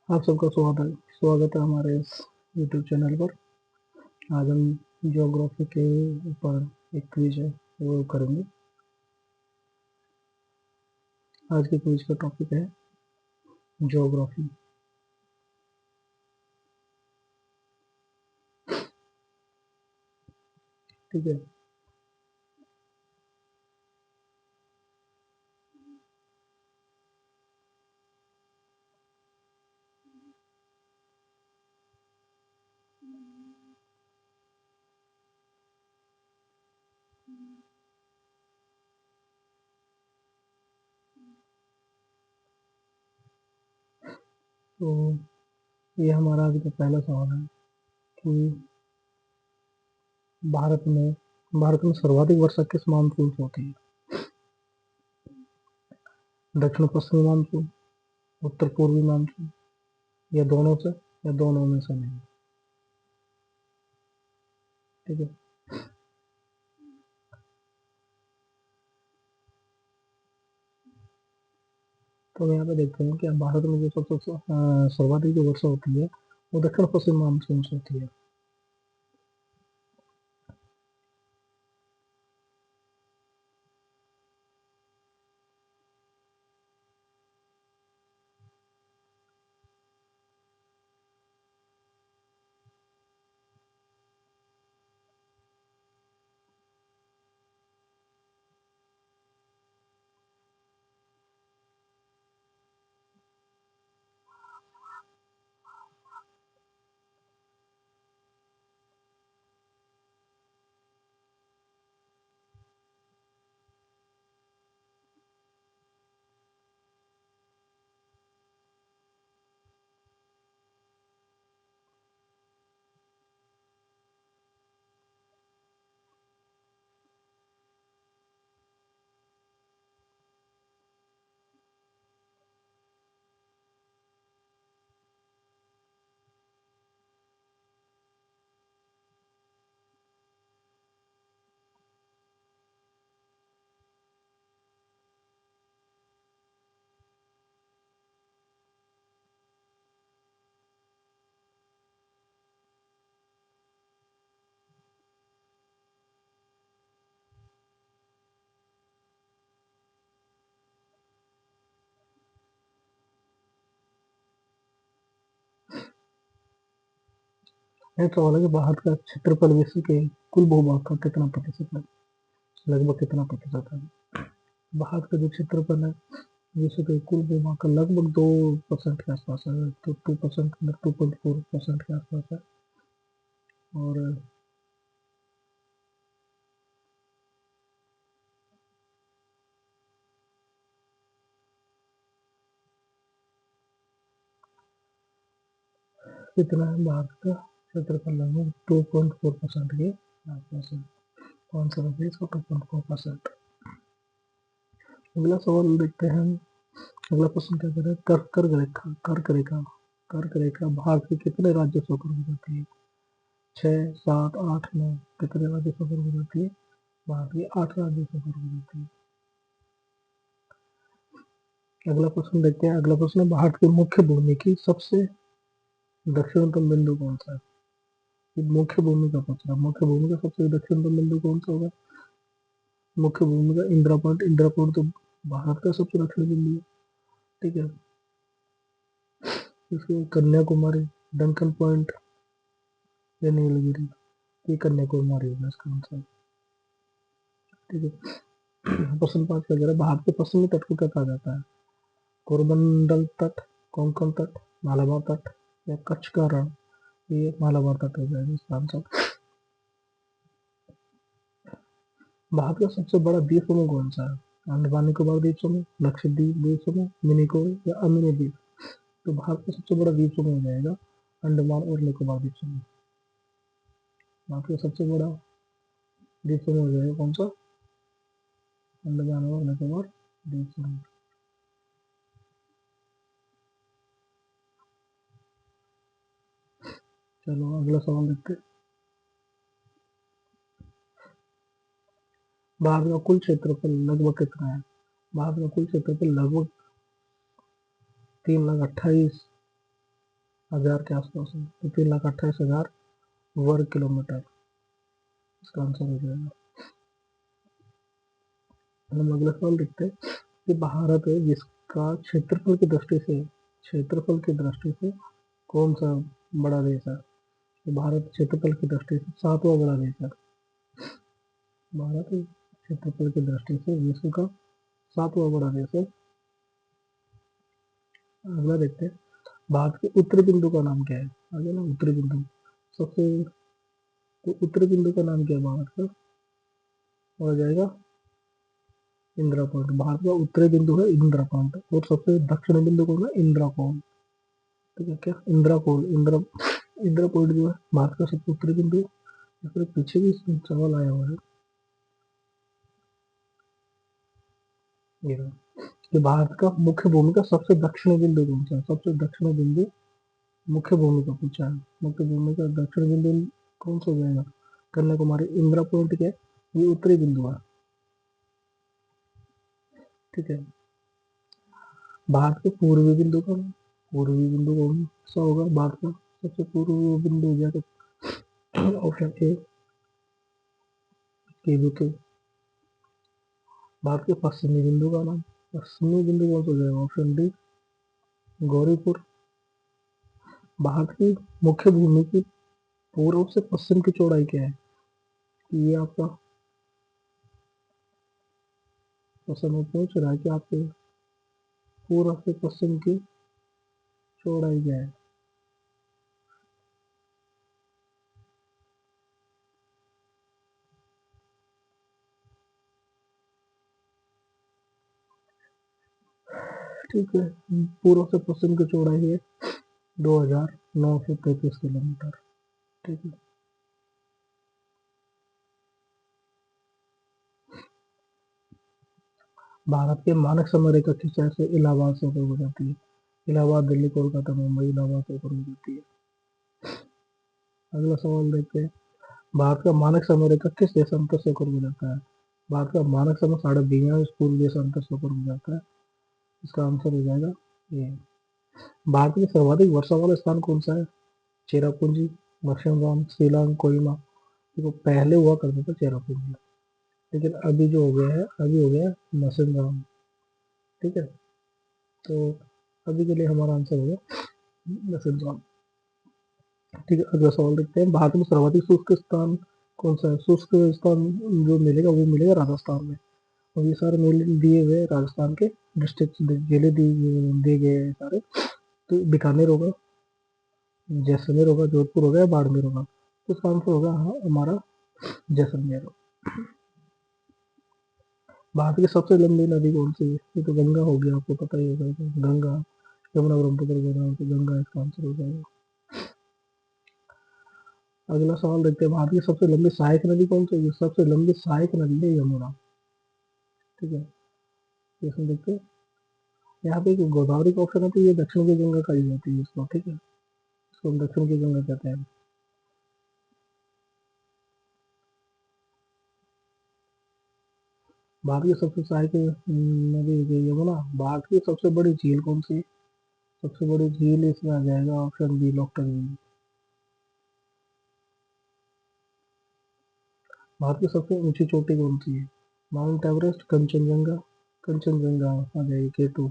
आप सबका स्वागत है हमारे इस यूट्यूब चैनल पर। आज हम ज्योग्राफी के ऊपर एक क्विज है वो करेंगे। आज के क्विज का टॉपिक है ज्योग्राफी। ठीक है, तो ये हमारा आज का पहला सवाल है कि भारत में सर्वाधिक वर्षा किस मानसून से होती है? दक्षिण पश्चिमी मानसून, उत्तर पूर्वी मानसून, या दोनों से, या दोनों में से नहीं। ठीक है, तो यहाँ पे देखते हैं कि भारत में जो सबसे सर्वाधिक जो वर्षा होती है वो दक्षिण पश्चिम मानसून से होती है। ये सवाल है कि भारत का क्षेत्रफल विश्व के कुल भूभाग का कितना प्रतिशत है? लगभग कितना प्रतिशत है? भारत का जो क्षेत्रफल है विश्व के कुल भूभाग का लगभग 2% के आसपास है, तो 2%, 2.4% के आसपास है। और कितना है भारत का क्षेत्रफल? लगभग 2.4% के आसपास है। कौन सा है? 2.4%। अगला सवाल देखते हैं। अगला प्रश्न क्या कह रहा है? कर्क रेखा भारत के कितने राज्यों से होकर गुजरती है? 6, 7, 8, 9? कितने राज्यों से होकर गुजरती है? भारत के 8 राज्यों से होकर गुजरती है। अगला प्रश्न देखते हैं। अगला प्रश्न है, भारत की मुख्य भूमि की सबसे दक्षिणतम बिंदु कौन सा है? ये मुख्य भूमि का पूछ रहा है। मुख्य भूमि का सबसे दक्षिणतम बिंदु कौन सा होगा? मुख्य भूमि का इंदिरा पॉइंट तो भारत का सबसे दक्षिणी बिंदु है। ठीक है, इसके कन्याकुमारी, डंकन पॉइंट या नीलगिरी? ये कन्याकुमारी होगा इसका आंसर। ठीक है, प्रश्न 5 का जरा, भारत के पश्चिमी तट को क्या कहा जाता है? कोरबंडल तट, कोंकण तट, मालाबार तट, या कच्छ का रण? ये मालाबार तट हो जाएगा इसका आंसर। भारत का सबसे बड़ा द्वीप समूह कौन सा है? अंडमान निकोबार द्वीप समूह, लक्षद्वीप द्वीप समूह, मिनिकोय या अमीनी द्वीप? तो भारत का सबसे बड़ा द्वीप समूह हो जाएगा अंडमान और निकोबार द्वीप समूह। भारत का सबसे बड़ा द्वीप समूह हो जाएगा कौन सा? अंडमान और निकोबार द्वीप समूह। चलो अगला सवाल देखते हैं। भारत का कुल क्षेत्रफल लगभग कितना है? भारत का कुल क्षेत्रफल लगभग 3,28,000 हजार के आसपास है, तो 3,28,000 वर्ग किलोमीटर इसका आंसर हो जाएगा। हम अगला सवाल देखते हैं कि भारत है जिसका क्षेत्रफल की दृष्टि से कौन सा बड़ा देश है। तो भारत क्षेत्रफल की दृष्टि से सातवां बड़ा देश है। भारत क्षेत्रफल की दृष्टि से विश्व का सातवां बड़ा देश है। अगला देखते हैं भारत के उत्तरी बिंदु का नाम क्या है। आगे ना उत्तरी बिंदु सबसे, तो उत्तरी बिंदु का नाम क्या है भारत का, हो जाएगा इंदिरा पॉइंट। भारत का उत्तरी बिंदु है इंदिरा पॉइंट, और सबसे दक्षिणी बिंदु कौन है, इंदिरा कोल। ठीक है, क्या इंदिरा कोल, इंदिरा पॉइंट जो है भारत का सबसे उत्तरी बिंदु है। फिर पीछे भी सवाल आया हुआ है ये रहा, कि भारत का मुख्य भूमि का सबसे दक्षिणी बिंदु कौन सा है। सबसे दक्षिणी बिंदु मुख्य भूमि का पूछा है। मुख्य भूमि का दक्षिण बिंदु कौन सा हो जाएगा, कन्याकुमारी। इंदिरा पॉइंट क्या है, ये उत्तरी बिंदु है। ठीक है, भारत के पूर्वी बिंदु का, पूर्वी बिंदु कौन सा होगा भारत का सबसे पूर्वी बिंदु हो जाएगा ऑप्शन ए केबीके। भारत के पश्चिमी बिंदु का नाम, पश्चिमी बिंदु कौन सा हो जाएगा, ऑप्शन डी गौरीपुर। भारत की मुख्य भूमि की पूर्व से पश्चिम की चौड़ाई क्या है, ये आपका क्वेश्चन में पूछ रहा है कि आपके पूर्व से पश्चिम की चौड़ाई क्या है। ठीक है, पूर्व से पश्चिम की चौड़ाई है 2,933 किलोमीटर। ठीक है, भारत के मानक समय रेखा किस शहर से इलाहाबाद से होकर गुजरती है। इलाहाबाद, दिल्ली, कोलकाता, मुंबई, इलाहाबाद से होकर गुजरती है। अगला सवाल देखते हैं, भारत का मानक समय रेखा किस देशांतर से होकर गुजरता है। भारत का मानक समय 20.5 पूर्व देशांतर से होकर गुजरता है। इसका आंसर हो जाएगा ये। भारत में सर्वाधिक वर्षा वाला स्थान कौन सा है, चेरापूंजी, मत्स्यगंज, शिलांग, कोहिमा। देखो पहले हुआ करता था चेरापूंजी, लेकिन अभी जो हो गया है, अभी हो गया मत्स्यगंज। ठीक है, तो अभी के लिए हमारा आंसर होगा मत्स्यगंज। ठीक है, अगला सवाल देखते हैं, भारत में सर्वाधिक शुष्क स्थान कौन सा है। शुष्क स्थान जो मिलेगा वो मिलेगा राजस्थान में, और ये सारे मिल दिए हुए राजस्थान के डिस्ट्रिक्ट जिले दिए गए हैं सारे। तो बीकानेर होगा, जैसलमेर होगा, जोधपुर होगा, बाड़मेर होगा। तो इसका आंसर होगा हाँ हमारा जैसलमेर। भारत की सबसे लंबी नदी कौन सी है, ये तो गंगा हो गया, आपको पता ही होगा। तो गंगा, यमुना, ब्रह्मपुत्र, गोदावरी, तो गंगा इसका आंसर हो जाएगा। अगला सवाल देखते हैं, भारत की सबसे लंबी सहायक नदी कौन सी है। सबसे लंबी सहायक नदी है यमुना। ठीक है, इसमें देखते हैं, यहाँ पे एक गोदावरी का ऑप्शन है, तो ये दक्षिण की गंगा कही जाती है इसको। ठीक है, इसको हम दक्षिण की गंगा कहते हैं। भारत की सबसे सहायक नदी है यमुना। भारत की सबसे बड़ी झील कौन सी है। सबसे बड़ी झील इसमें आ जाएगा ऑप्शन बी, लोक्टक झील। भारत की सबसे ऊंची चोटी कौन सी है, माउंट एवरेस्ट, कंचनजंगा। कंचनजंगा आ जाएगी K2।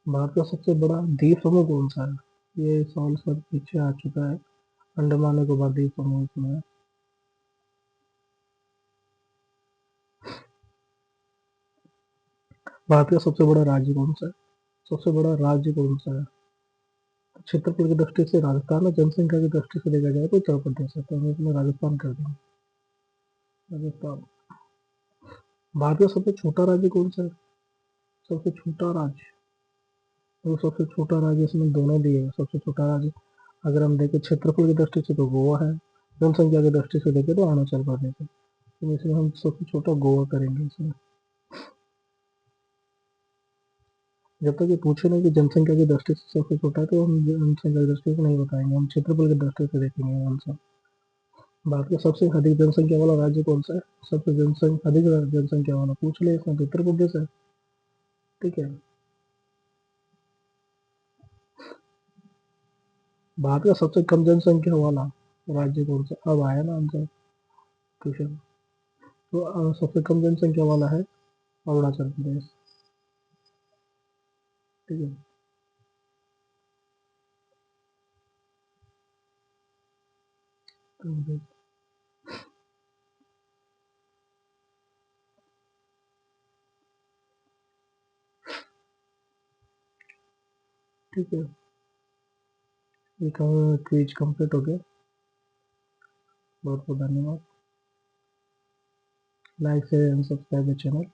भारत का सबसे बड़ा द्वीप समूह कौन सा है, ये सवाल सब पीछे आ चुका है। अंडमान निकोबार द्वीप समूह इसमें है। भारत का सबसे बड़ा राज्य कौन सा है, सबसे बड़ा राज्य कौन सा है। क्षेत्रफल की दृष्टि से राजस्थान है, जनसंख्या की दृष्टि से देखा जाए तो उत्तर प्रदेश है, तो हम इसमें राजस्थान कर देंगे, राजस्थान। भारत का सबसे छोटा राज्य कौन सा है, सबसे छोटा राज्य, तो सबसे छोटा राज्य इसमें दोनों दिए हैं। सबसे छोटा राज्य अगर हम देखें क्षेत्रफल की दृष्टि से तो गोवा है, जनसंख्या की दृष्टि से देखें तो अरुणाचल प्रदेश है। तो इसमें हम सबसे छोटा गोवा करेंगे इसमें। जब तक ये पूछे नहीं कि जनसंख्या की दृष्टि से सबसे छोटा है, तो हम जनसंख्या की दृष्टि से नहीं बताएंगे, हम क्षेत्रफल की दृष्टि से देखेंगे आंसर। भारत का सबसे अधिक जनसंख्या वाला राज्य कौन सा है, सबसे जनसंख्या अधिक जनसंख्या वाला पूछ ले इसमें तो उत्तर प्रदेश है। ठीक है, भारत का सबसे कम जनसंख्या वाला राज्य कौन सा? अब आया ना आंसर क्वेश्चन। तो सबसे कम जनसंख्या वाला है अरुणाचल प्रदेश। ठीक है। तो ठीक है, ये क्विज कंप्लीट हो गया। बहुत बहुत धन्यवाद। Like share and subscribe the channel.